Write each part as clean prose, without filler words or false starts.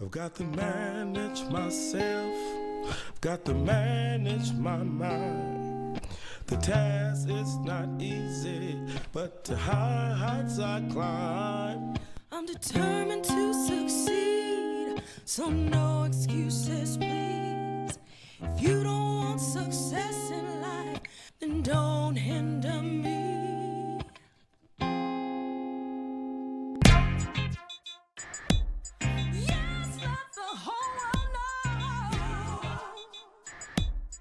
I've got to manage myself, I've got to manage my mind. The task is not easy, but to high heights I climb. I'm determined to succeed, so no excuses, please. If you don't want success in life, then don't hinder me. Yes, let the whole world know.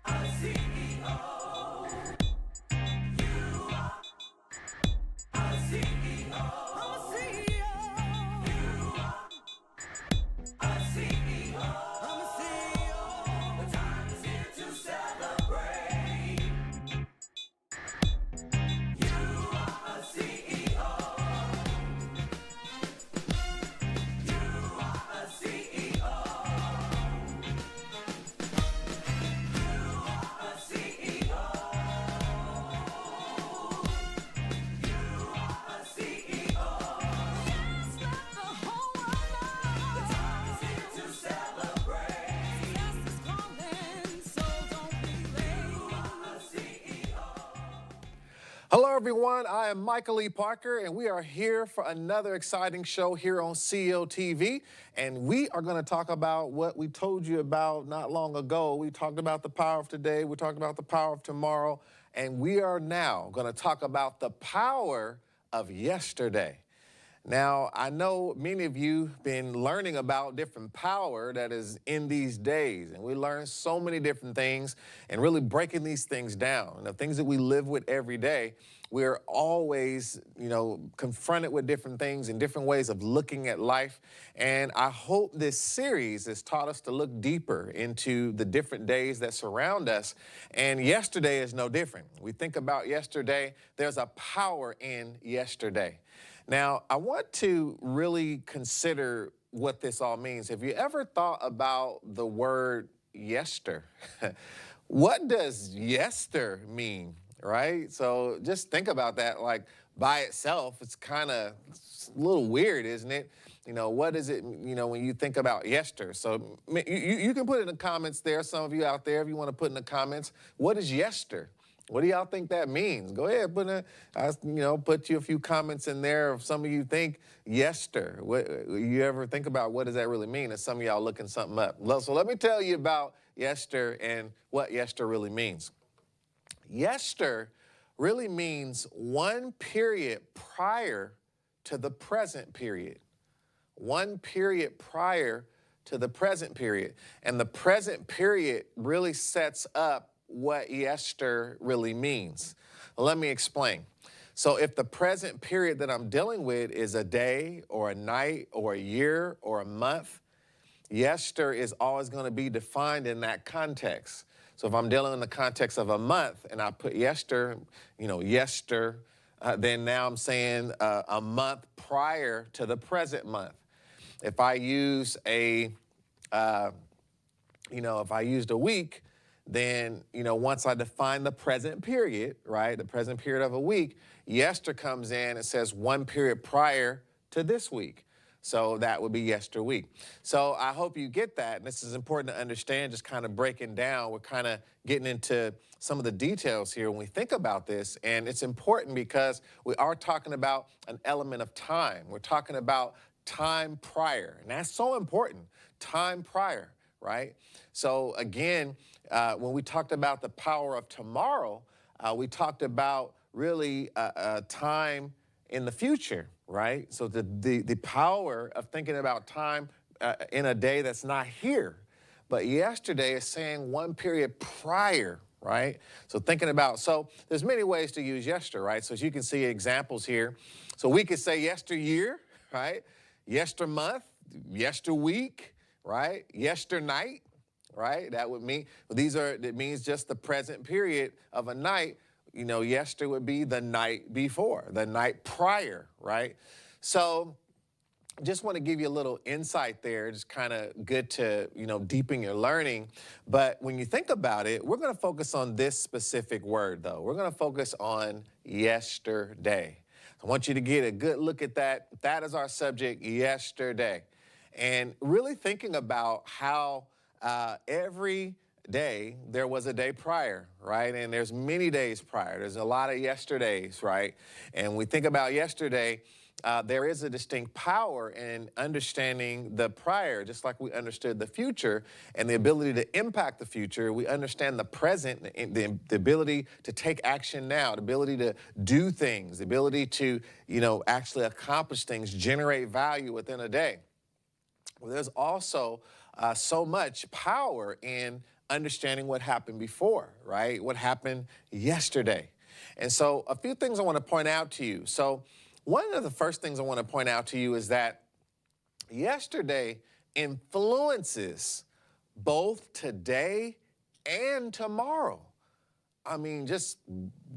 A CEO. You are a CEO. I'm a CEO. You are a CEO. I'm a CEO. The time is here to celebrate. You are a CEO. You are a CEO. You are a CEO. You are a CEO. Yes, let the whole world know. The time is here to celebrate. Success is calling, so don't be late. You are a CEO. Hello, everyone. I am Michael E. Parker, and we are here for another exciting show here on CEO TV. And we are going to talk about what we told you about not long ago. We talked about the power of today. We talked about the power of tomorrow. And we are now going to talk about the power of yesterday. Now, I know many of you been learning about different power that is in these days, and we learn so many different things and really breaking these things down. The things that we live with every day, we're always, confronted with different things and different ways of looking at life. And I hope this series has taught us to look deeper into the different days that surround us. And yesterday is no different. We think about yesterday, there's a power in yesterday. Now, I want to really consider what this all means. Have you ever thought about the word Yester? What does Yester mean, right? So just think about that, like by itself, it's a little weird, isn't it? What is it, when you think about Yester? So you can put it in the comments there, some of you out there, if you want to put in the comments, what is Yester? What do y'all think that means? Go ahead, put you a few comments in there if some of you think Yester. You ever think about what does that really mean? And some of y'all looking something up. So let me tell you about Yester and what Yester really means. Yester really means one period prior to the present period. One period prior to the present period. And the present period really sets up what Yester really means. Let me explain. So if the present period that I'm dealing with is a day or a night or a year or a month, Yester is always going to be defined in that context. So if I'm dealing in the context of a month and I put Yester, Yester, then now I'm saying a month prior to the present month. If I use if I used a week, then, once I define the present period, right, the present period of a week, Yester comes in and says one period prior to this week. So that would be Yester week. So I hope you get that. And this is important to understand, just kind of breaking down. We're kind of getting into some of the details here when we think about this. And it's important because we are talking about an element of time. We're talking about time prior. And that's so important, time prior, right? So again, when we talked about the power of tomorrow, we talked about really time in the future, right? So the power of thinking about time in a day that's not here. But yesterday is saying one period prior, right? So there's many ways to use Yester, right? So as you can see examples here. So we could say yesteryear, right? Yester month, yester week, right? Yester night. Right? That would mean, it means just the present period of a night. Yester would be the night before, the night prior, right? So just want to give you a little insight there. Just kind of good to, deepen your learning. But when you think about it, we're going to focus on this specific word, though. We're going to focus on yesterday. I want you to get a good look at that. That is our subject, yesterday. and really thinking about how every day there was a day prior, right? And there's many days prior. There's a lot of yesterdays, right? And we think about yesterday, there is a distinct power in understanding the prior, just like we understood the future and the ability to impact the future. We understand the present, the ability to take action now, the ability to do things, the ability to, actually accomplish things, generate value within a day. Well, there's also so much power in understanding what happened before, right? What happened yesterday. And so a few things I want to point out to you. So one of the first things I want to point out to you is that yesterday influences both today and tomorrow. I mean, just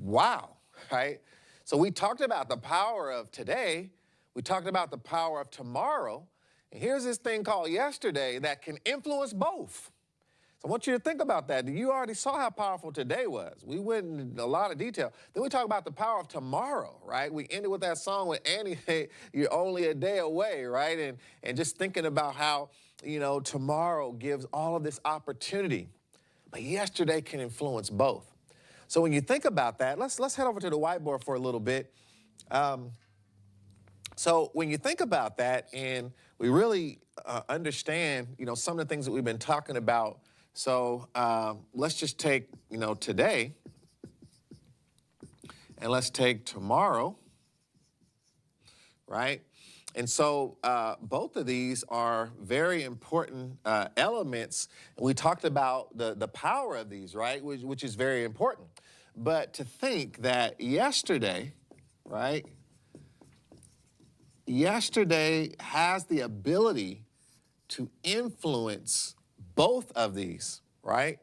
wow, right? So we talked about the power of today. We talked about the power of tomorrow. And here's this thing called yesterday that can influence both. So I want you to think about that. You already saw how powerful today was. We went into a lot of detail. Then we talk about the power of tomorrow, right? We ended with that song with Annie, hey, you're only a day away, right? And just thinking about how, tomorrow gives all of this opportunity. But yesterday can influence both. So when you think about that, let's head over to the whiteboard for a little bit. So when you think about that and we really understand, some of the things that we've been talking about. So let's just take, today, and let's take tomorrow, right? And so both of these are very important elements. We talked about the power of these, right, which is very important. But to think that yesterday, right, yesterday has the ability to influence both of these, right?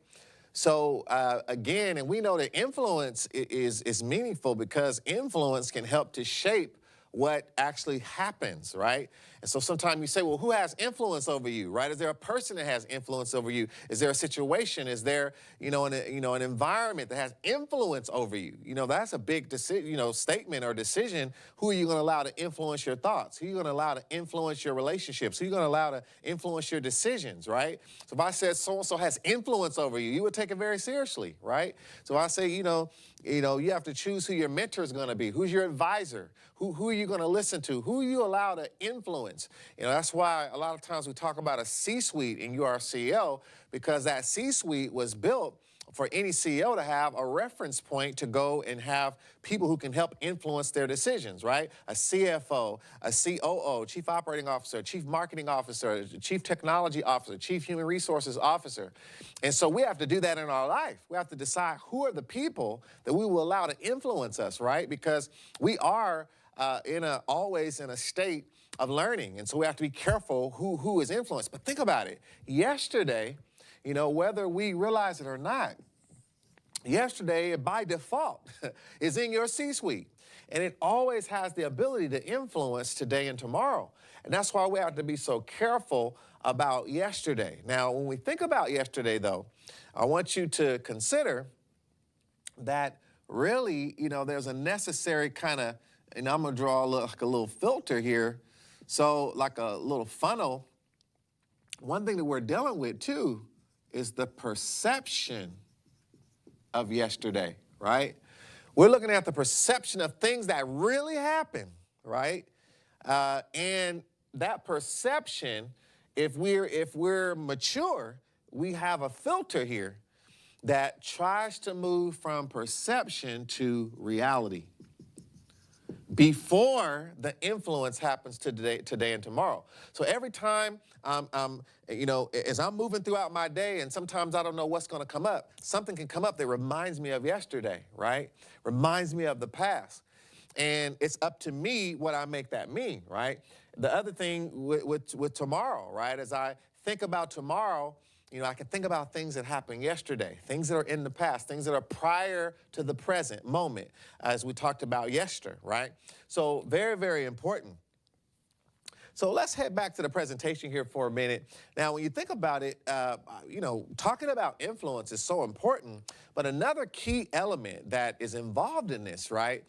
So again, and we know that influence is meaningful because influence can help to shape what actually happens, right? And so sometimes you say, well, who has influence over you, right? Is there a person that has influence over you? Is there a situation? Is there, an environment that has influence over you? That's a big decision, statement or decision. Who are you going to allow to influence your thoughts? Who are you going to allow to influence your relationships? Who are you going to allow to influence your decisions, right? So if I said so-and-so has influence over you, you would take it very seriously, right? So if I say, you have to choose who your mentor is going to be. Who's your advisor? Who are you going to listen to? Who you allow to influence? That's why a lot of times we talk about a C-suite in URCL, because that C-suite was built for any CEO to have a reference point to go and have people who can help influence their decisions, right? A CFO, a COO, Chief Operating Officer, Chief Marketing Officer, Chief Technology Officer, Chief Human Resources Officer. And so we have to do that in our life. We have to decide who are the people that we will allow to influence us, right? Because we are always in a state of learning. And so we have to be careful who is influenced. But think about it. Yesterday, whether we realize it or not, yesterday, by default, is in your C-suite. And it always has the ability to influence today and tomorrow. And that's why we have to be so careful about yesterday. Now, when we think about yesterday, though, I want you to consider that really, there's a necessary kind of, and I'm going to draw like a little filter here. So like a little funnel. One thing that we're dealing with, too, is the perception of yesterday, right? We're looking at the perception of things that really happened, right? And that perception, if we're mature, we have a filter here that tries to move from perception to reality before the influence happens today and tomorrow. So every time, as I'm moving throughout my day, and sometimes I don't know what's going to come up, something can come up that reminds me of yesterday, right? Reminds me of the past. And it's up to me what I make that mean, right? The other thing with tomorrow, right? As I think about tomorrow, I can think about things that happened yesterday, things that are in the past, things that are prior to the present moment, as we talked about Yester, right? So very, very important. So let's head back to the presentation here for a minute. Now, when you think about it, talking about influence is so important, but another key element that is involved in this, right,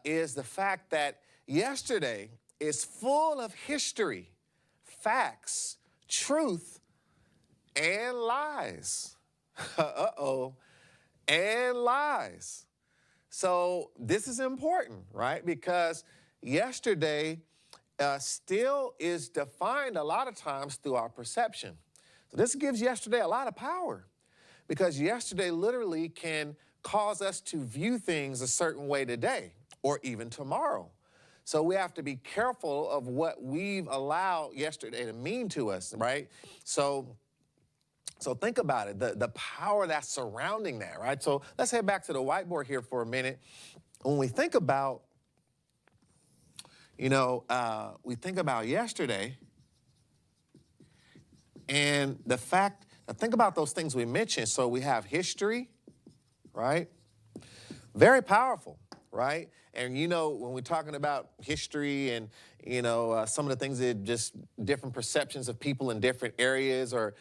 is the fact that yesterday is full of history, facts, truth, and lies. Uh-oh, and lies. So this is important, right? Because yesterday still is defined a lot of times through our perception. So this gives yesterday a lot of power, because yesterday literally can cause us to view things a certain way today or even tomorrow. So we have to be careful of what we've allowed yesterday to mean to us, right? So think about it, the power that's surrounding that, right? So let's head back to the whiteboard here for a minute. When we think about, we think about yesterday and the fact, think about those things we mentioned. So we have history, right? Very powerful, right? And when we're talking about history and, some of the things that just different perceptions of people in different areas or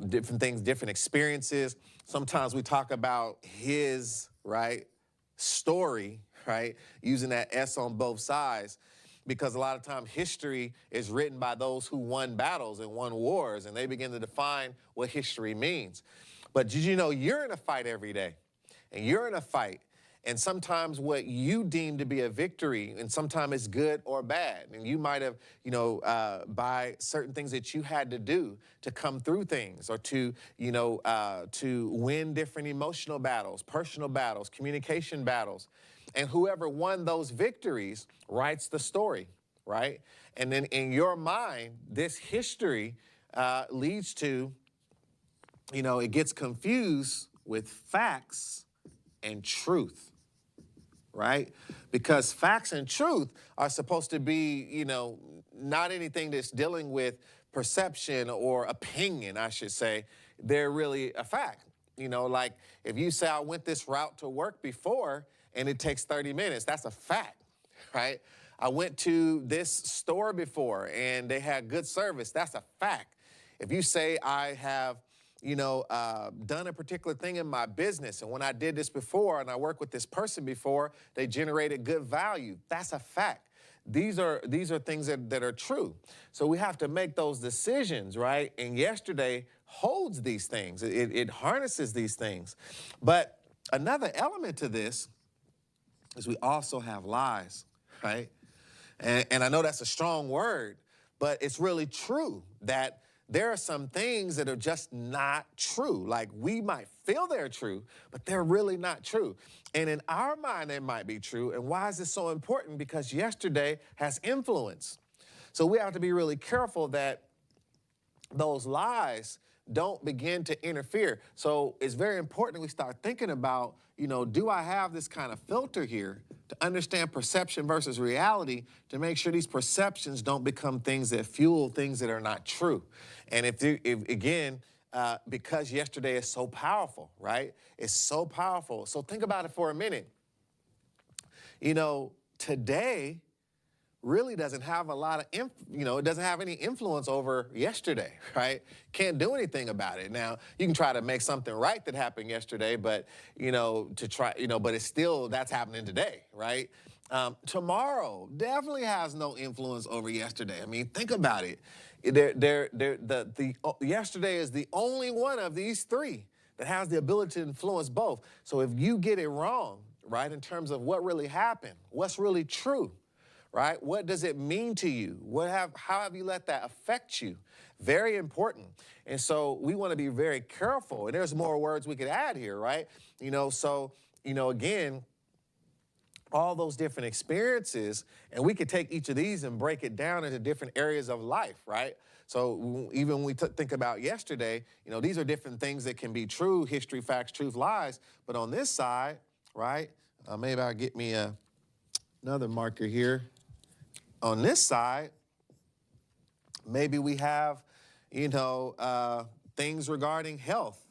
different things, different experiences. Sometimes we talk about his, right, story, right, using that S on both sides, because a lot of times history is written by those who won battles and won wars, and they begin to define what history means. But did you know you're in a fight every day, and you're in a fight, and sometimes what you deem to be a victory, and sometimes it's good or bad. And you might have, by certain things that you had to do to come through things, or to, to win different emotional battles, personal battles, communication battles. And whoever won those victories writes the story, right? And then in your mind, this history leads to, it gets confused with facts and truth, right? Because facts and truth are supposed to be, not anything that's dealing with perception or opinion, I should say. They're really a fact. Like if you say I went this route to work before and it takes 30 minutes, that's a fact, right? I went to this store before and they had good service, that's a fact. If you say I have done a particular thing in my business, and when I did this before and I worked with this person before, they generated good value, that's a fact. These are things that are true. So we have to make those decisions, right? And yesterday holds these things. It harnesses these things. But another element to this is we also have lies, right? And I know that's a strong word, but it's really true that there are some things that are just not true. Like we might feel they're true, but they're really not true. And in our mind, they might be true. And why is this so important? Because yesterday has influence. So we have to be really careful that those lies don't begin to interfere. So it's very important we start thinking about, do I have this kind of filter here to understand perception versus reality, to make sure these perceptions don't become things that fuel things that are not true. And if again, because yesterday is so powerful, right? It's so powerful. So think about it for a minute. Today really doesn't have a lot of, it doesn't have any influence over yesterday, right? Can't do anything about it. Now, you can try to make something right that happened yesterday, but, but it's still, that's happening today, right? Tomorrow definitely has no influence over yesterday. I mean, think about it. Yesterday is the only one of these three that has the ability to influence both. So if you get it wrong, right, in terms of what really happened, what's really true, right? What does it mean to you? How have you let that affect you? Very important. And so we want to be very careful. And there's more words we could add here, right? Again, all those different experiences, and we could take each of these and break it down into different areas of life, right? So even when we think about yesterday, these are different things that can be true, history, facts, truth, lies. But on this side, right, maybe I'll get me another marker here. On this side, maybe we have, things regarding health,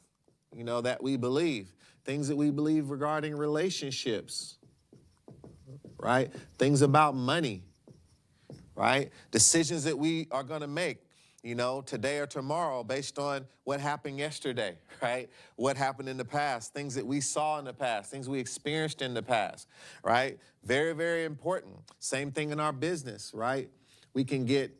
that we believe, things that we believe regarding relationships, right? Things about money, right? Decisions that we are going to make, today or tomorrow based on what happened yesterday, right? What happened in the past, things that we saw in the past, things we experienced in the past, right? Very, very important. Same thing in our business, right? We can get,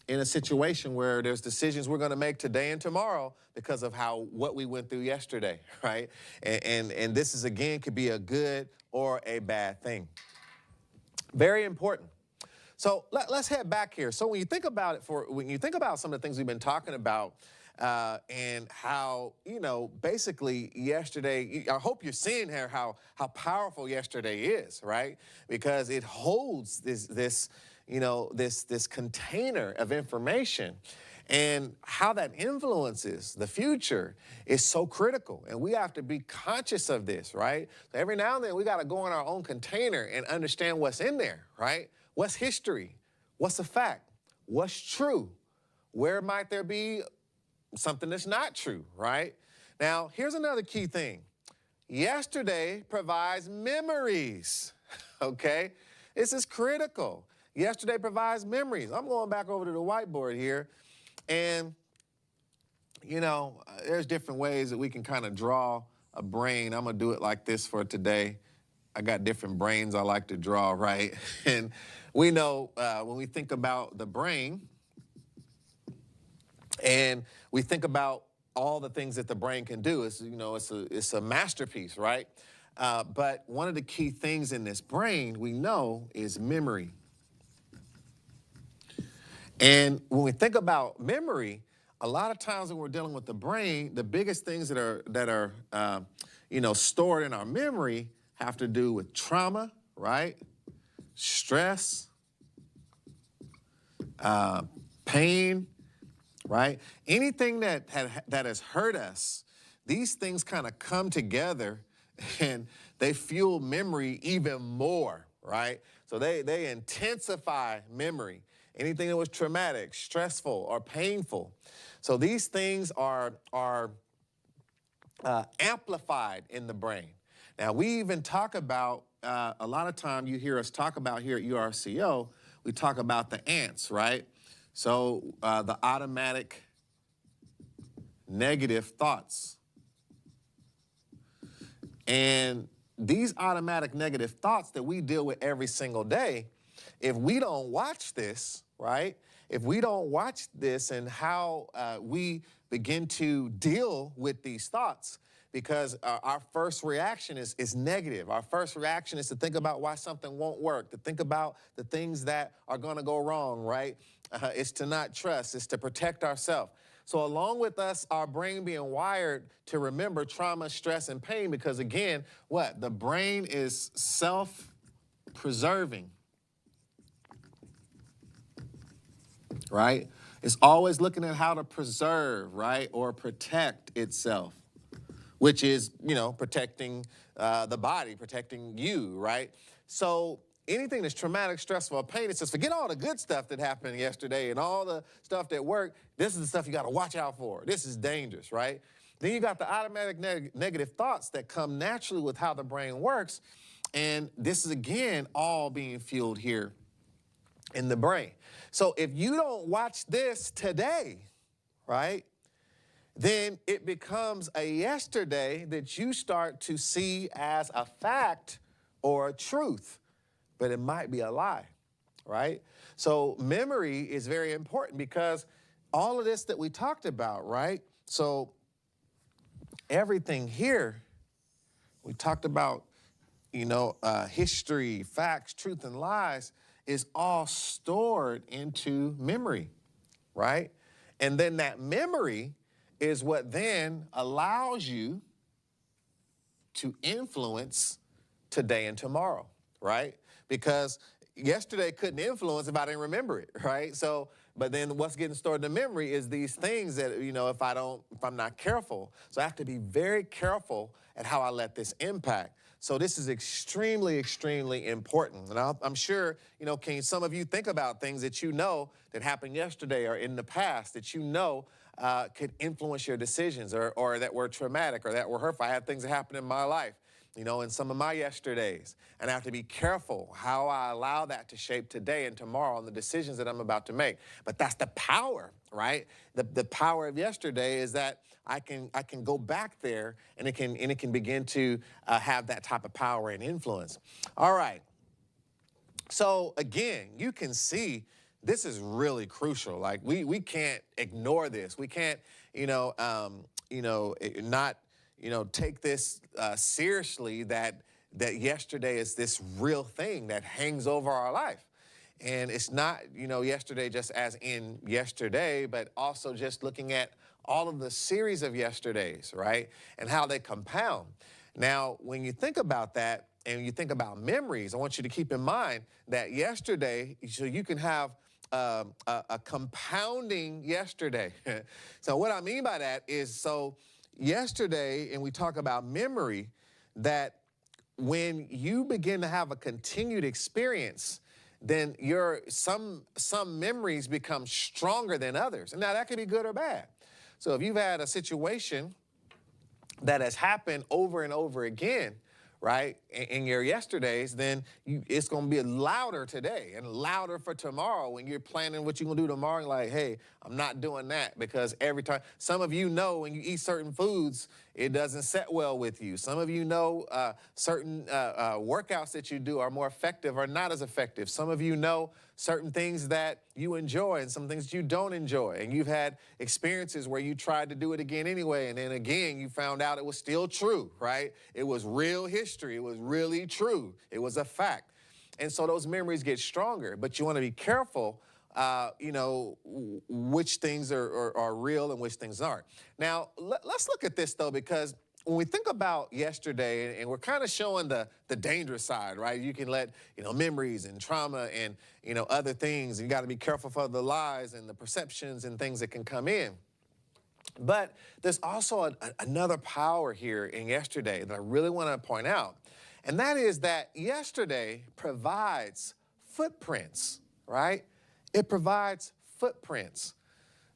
in a situation where there's decisions we're going to make today and tomorrow because of what we went through yesterday, right? And this is, again, could be a good or a bad thing. Very important. So let's head back here. So when you think about when you think about some of the things we've been talking about and how, basically yesterday, I hope you're seeing here how powerful yesterday is, right? Because it holds this container of information, and how that influences the future is so critical. And we have to be conscious of this, right? So every now and then we got to go in our own container and understand what's in there, right? What's history? What's a fact? What's true? Where might there be something that's not true, right? Now, here's another key thing. Yesterday provides memories, okay? This is critical. Yesterday provides memories. I'm going back over to the whiteboard here, and, there's different ways that we can kind of draw a brain. I'm going to do it like this for today. I got different brains I like to draw, right? And we know when we think about the brain and we think about all the things that the brain can do, it's a masterpiece, right? But one of the key things in this brain we know is memory. And when we think about memory, a lot of times when we're dealing with the brain, the biggest things that are stored in our memory have to do with trauma, right? Stress, pain, right? Anything that has hurt us, these things kind of come together and they fuel memory even more, right? So they intensify memory. Anything that was traumatic, stressful, or painful. So these things are amplified in the brain. Now, we even talk about, a lot of time you hear us talk about here at URCO, we talk about the ants, right? So the automatic negative thoughts. And these automatic negative thoughts that we deal with every single day, if we don't watch this, right? If we don't watch this and how we begin to deal with these thoughts, because our first reaction is negative. Our first reaction is to think about why something won't work, to think about the things that are going to go wrong, right? It's to not trust. It's to protect ourselves. So along with us, our brain being wired to remember trauma, stress, and pain, because again, what? The brain is self-preserving, right? It's always looking at how to preserve, right, or protect itself, which is, protecting the body, protecting you, right? So anything that's traumatic, stressful, or pain, it says forget all the good stuff that happened yesterday and all the stuff that worked. This is the stuff you got to watch out for. This is dangerous, right? Then you got the automatic negative thoughts that come naturally with how the brain works. And this is, again, all being fueled here in the brain. So if you don't watch this today, right, then it becomes a yesterday that you start to see as a fact or a truth, but it might be a lie, right? So memory is very important because all of this that we talked about, right? So everything here, we talked about, history, facts, truth, and lies is all stored into memory, right? And then that memory is what then allows you to influence today and tomorrow, right? Because yesterday couldn't influence if I didn't remember it, right? So, but then what's getting stored in the memory is these things that, if I'm not careful. So I have to be very careful at how I let this impact. So this is extremely, extremely important. And I'm sure, can some of you think about things that that happened yesterday or in the past that could influence your decisions or that were traumatic or that were hurtful. I had things that happened in my life, in some of my yesterdays. And I have to be careful how I allow that to shape today and tomorrow and the decisions that I'm about to make. But that's the power, right? The power of yesterday is that I can go back there and it can begin to have that type of power and influence. All right. So again, you can see this is really crucial. Like we can't ignore this. We can't, not, take this seriously that yesterday is this real thing that hangs over our life. And it's not, yesterday just as in yesterday, but also just looking at all of the series of yesterdays, right? And how they compound. Now, when you think about that and you think about memories, I want you to keep in mind that yesterday, so you can have a compounding yesterday. So what I mean by that is, so yesterday, and we talk about memory, that when you begin to have a continued experience, then some memories become stronger than others. And now that could be good or bad. So if you've had a situation that has happened over and over again, right, in your yesterdays, then it's going to be louder today and louder for tomorrow when you're planning what you're going to do tomorrow. You're like, hey, I'm not doing that, because every time, some of you know when you eat certain foods, it doesn't set well with you. Some of you know certain workouts that you do are more effective or not as effective. Some of you know certain things that you enjoy and some things you don't enjoy. And you've had experiences where you tried to do it again anyway, and then again you found out it was still true, right? It was real history. It was really true. It was a fact. And so those memories get stronger, but you want to be careful, which things are real and which things aren't. Now, let's look at this, though, because when we think about yesterday, and we're kind of showing the dangerous side, right? You can let, memories and trauma and, other things, and you got to be careful for the lies and the perceptions and things that can come in. But there's also another power here in yesterday that I really want to point out, and that is that yesterday provides footprints, right? It provides footprints.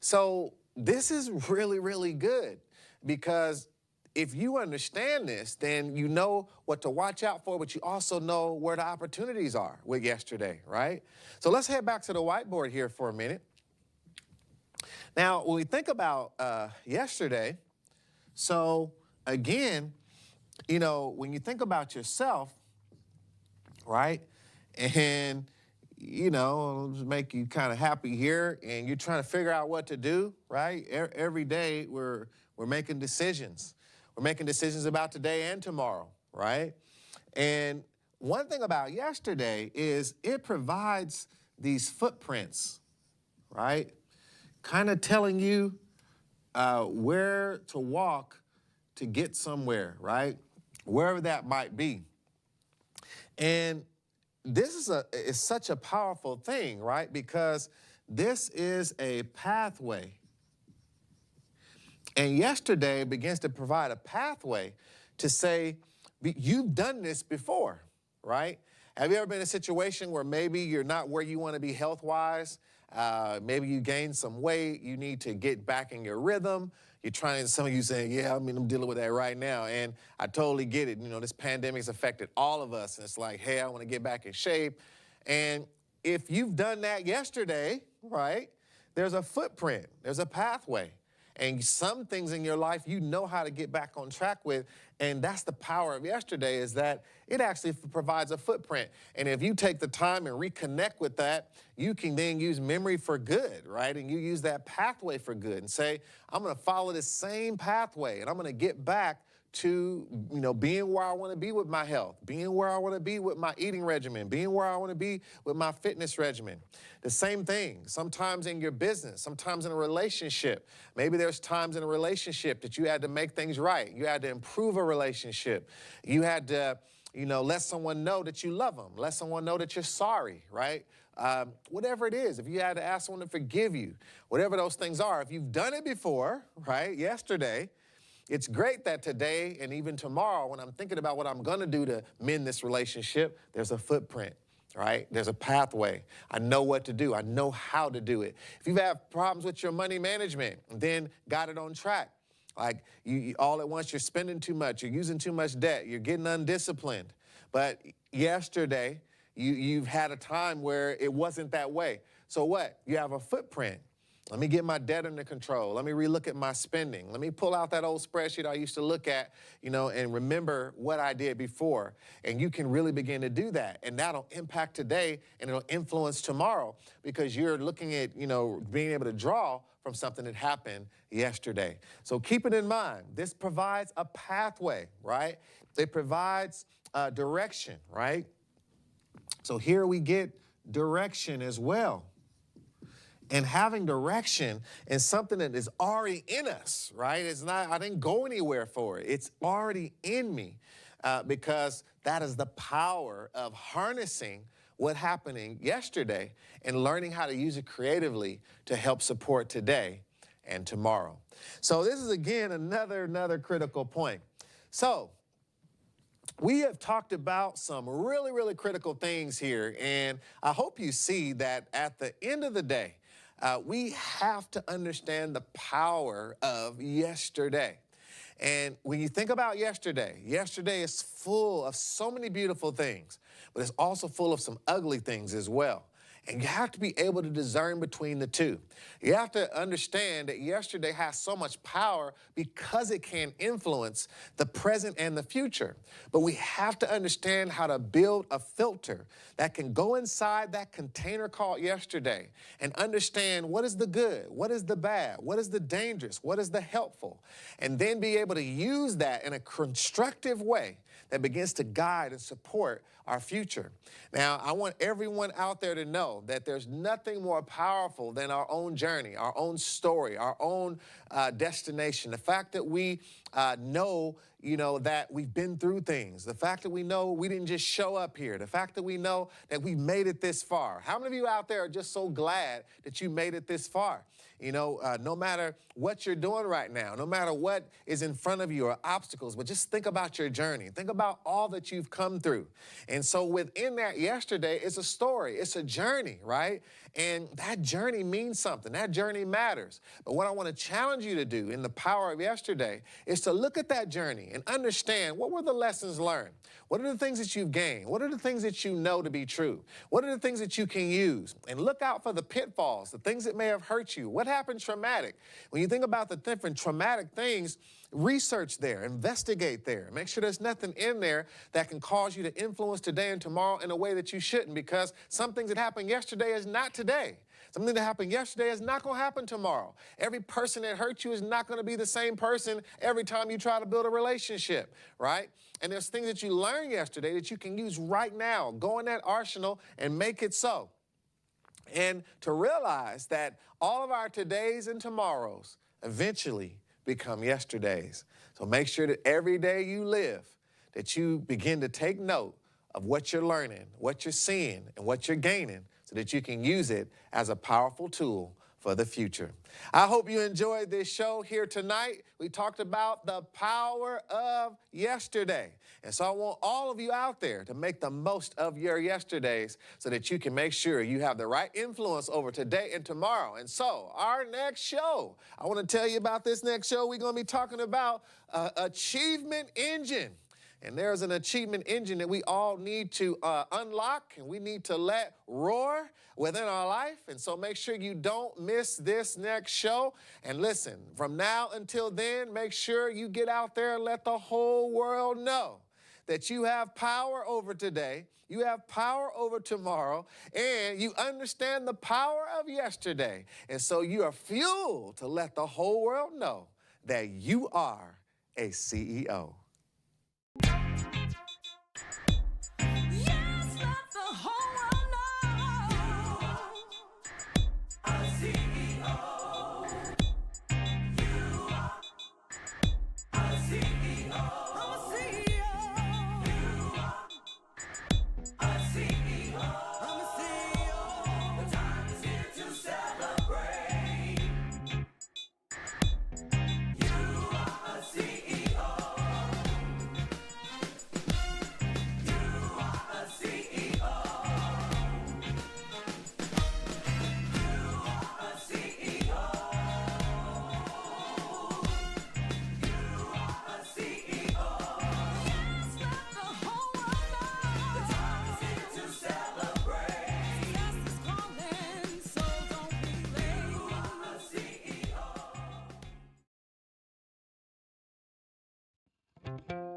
So this is really, really good, because if you understand this, then you know what to watch out for, but you also know where the opportunities are with yesterday, right? So let's head back to the whiteboard here for a minute. Now, when we think about yesterday, so again, when you think about yourself, right, and, it'll just make you kind of happy here, and you're trying to figure out what to do, right? Every day we're making decisions. We're making decisions about today and tomorrow, right? And one thing about yesterday is it provides these footprints, right? Kind of telling you where to walk to get somewhere, right? Wherever that might be. And this is such a powerful thing, right? Because this is a pathway. And yesterday begins to provide a pathway to say, you've done this before, right? Have you ever been in a situation where maybe you're not where you want to be health-wise? Maybe you gained some weight, you need to get back in your rhythm. You're trying, some of you saying, yeah, I'm dealing with that right now. And I totally get it. This pandemic's affected all of us. And it's like, hey, I want to get back in shape. And if you've done that yesterday, right, there's a footprint, there's a pathway. And some things in your life you know how to get back on track with, and that's the power of yesterday, is that it actually provides a footprint. And if you take the time and reconnect with that, you can then use memory for good, right? And you use that pathway for good and say, I'm going to follow this same pathway, and I'm going to get back to, being where I want to be with my health, being where I want to be with my eating regimen, being where I want to be with my fitness regimen. The same thing, sometimes in your business, sometimes in a relationship. Maybe there's times in a relationship that you had to make things right. You had to improve a relationship. You had to, let someone know that you love them, let someone know that you're sorry, right? Whatever it is, if you had to ask someone to forgive you, whatever those things are, if you've done it before, right, yesterday, it's great that today and even tomorrow, when I'm thinking about what I'm going to do to mend this relationship, there's a footprint, right? There's a pathway. I know what to do. I know how to do it. If you've had problems with your money management, then got it on track. Like you all at once, you're spending too much. You're using too much debt. You're getting undisciplined. But yesterday, you've had a time where it wasn't that way. So what? You have a footprint. Let me get my debt under control. Let me relook at my spending. Let me pull out that old spreadsheet I used to look at, and remember what I did before. And you can really begin to do that. And that'll impact today and it'll influence tomorrow because you're looking at, being able to draw from something that happened yesterday. So keep it in mind. This provides a pathway, right? It provides direction, right? So here we get direction as well. And having direction is something that is already in us, right? It's not, I didn't go anywhere for it. It's already in me because that is the power of harnessing what happened yesterday and learning how to use it creatively to help support today and tomorrow. So this is, again, another critical point. So we have talked about some really, really critical things here, and I hope you see that at the end of the day, we have to understand the power of yesterday. And when you think about yesterday is full of so many beautiful things, but it's also full of some ugly things as well. And you have to be able to discern between the two. You have to understand that yesterday has so much power because it can influence the present and the future. But we have to understand how to build a filter that can go inside that container called yesterday and understand what is the good, what is the bad, what is the dangerous, what is the helpful, and then be able to use that in a constructive way that begins to guide and support our future. Now, I want everyone out there to know that there's nothing more powerful than our own journey, our own story, our own destination. The fact that we know, that we've been through things. The fact that we know we didn't just show up here. The fact that we know that we've made it this far. How many of you out there are just so glad that you made it this far? No matter what you're doing right now, no matter what is in front of you or obstacles, but just think about your journey. Think about all that you've come through. And so within that yesterday, it's a story. It's a journey, right? And that journey means something. That journey matters. But what I want to challenge you to do in the power of yesterday is to look at that journey and understand what were the lessons learned? What are the things that you've gained? What are the things that you know to be true? What are the things that you can use? And look out for the pitfalls, the things that may have hurt you. What happened traumatic? When you think about the different traumatic things, research there, investigate there. Make sure there's nothing in there that can cause you to influence today and tomorrow in a way that you shouldn't, because some things that happened yesterday is not today. Something that happened yesterday is not going to happen tomorrow. Every person that hurt you is not going to be the same person every time you try to build a relationship, right? And there's things that you learned yesterday that you can use right now. Go in that arsenal and make it so. And to realize that all of our todays and tomorrows eventually become yesterdays. So make sure that every day you live, that you begin to take note of what you're learning, what you're seeing, and what you're gaining, so that you can use it as a powerful tool for the future. I hope you enjoyed this show here tonight. We talked about the power of yesterday. And so I want all of you out there to make the most of your yesterdays so that you can make sure you have the right influence over today and tomorrow. And so our next show, I want to tell you about this next show. We're going to be talking about Achievement Engine. And there's an achievement engine that we all need to unlock, and we need to let roar within our life. And so make sure you don't miss this next show. And listen, from now until then, make sure you get out there and let the whole world know that you have power over today, you have power over tomorrow, and you understand the power of yesterday. And so you are fueled to let the whole world know that you are a CEO. Yes, let the whole world know. A CEO. You are a CEO. I'm a CEO. You are a CEO. I'm a CEO. The time is here to celebrate. You are a CEO. Bye.